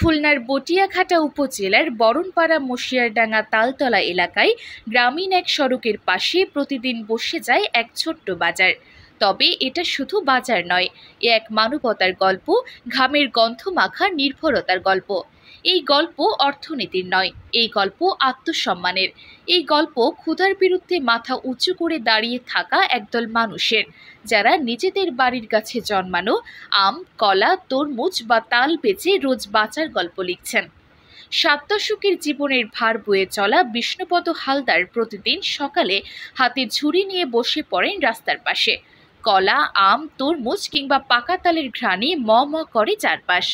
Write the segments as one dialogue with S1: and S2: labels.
S1: খুলনার বটিয়াঘাটা উপজেলার বরণপাড়া মশিয়ারডাঙ্গা তালতলা এলাকায় গ্রামীণ এক সড়কের পাশে প্রতিদিন বসে যায় এক ছোট্ট বাজার। তবে এটা শুধু বাজার নয়, এ এক মানবতার গল্প, ঘামের গন্ধ মাখা নির্ভরতার গল্প। এই গল্প অর্থনীতির নয়, এই গল্প আত্মসম্মানের। এই গল্প ক্ষুধার বিরুদ্ধে মাথা উঁচু করে দাঁড়িয়ে থাকা একদল মানুষের, যারা নিজেদের বাড়ির কাছে জন্মানো আম, কলা, তরমুজ বা তাল বেচে রোজ বাঁচার গল্প লিখছেন। 7 দশকের জীবনের ভার বয়ে চলা বিষ্ণুপদ হালদার প্রতিদিন সকালে হাতে ঝুড়ি নিয়ে বসে পড়েন রাস্তার পাশে। কলা, আম, তরমুজ কিংবা পাকা তালের ঘ্রাণে ম ম করে চারপাশ।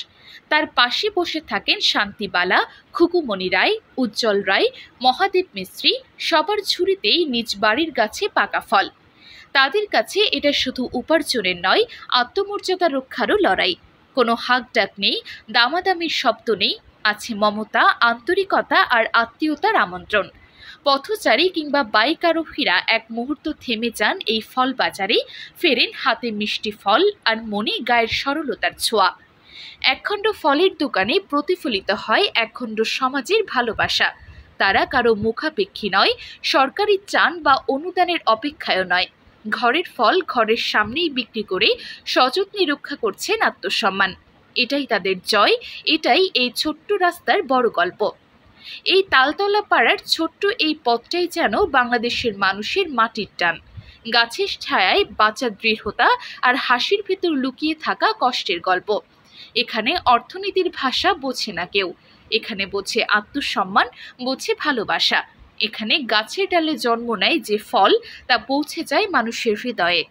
S1: তার পাশে বসে থাকেন শান্তিবালা, খুকুমণি রায়, উজ্জ্বল রায়, মহাদেব মিস্ত্রি। সবার ঝুড়িতেই নিজ বাড়ির গাছে পাকা ফল। তাদের কাছে এটা শুধু উপার্জনের নয়, আত্মমর্যাদা রক্ষারও লড়াই। কোনো হাঁকডাক নেই, দামাদামির শব্দ নেই, আছে মমতা, আন্তরিকতা আর আত্মীয়তার আমন্ত্রণ। পথচারী কিংবা বাইক আরোহীরা এক মুহূর্ত থেমে যান এই ফল বাজারে, ফেরেন হাতে মিষ্টি ফল আর মনে গায়ের সরলতার ছোঁয়া। একখণ্ড ফলের দোকানে প্রতিফলিত হয় একখণ্ড সমাজের ভালোবাসা। তারা কারো মুখাপেক্ষী নয়, সরকারি ত্রাণ বা অনুদানের অপেক্ষায়ও নয়। ঘরের ফল ঘরের সামনেই বিক্রি করে সযত্নে রক্ষা করছেন আত্মসম্মান। এটাই তাদের জয়, এটাই এই ছোট্ট রাস্তার বড় গল্প। এই তালতলা পাড়ার ছোট্ট এই পথটাই যেন বাংলাদেশের মানুষের মাটির টান, গাছের ছায়ায় বাঁচার দৃঢ়তা আর হাসির ভেতর লুকিয়ে থাকা কষ্টের গল্প। এখানে অর্থনীতির ভাষা বোঝে না কেউ, এখানে বোঝে আত্মসম্মান, বোঝে ভালোবাসা। এখানে গাছের ডালে জন্ম নেয় যে ফল, তা পৌঁছে যায় মানুষের হৃদয়ে।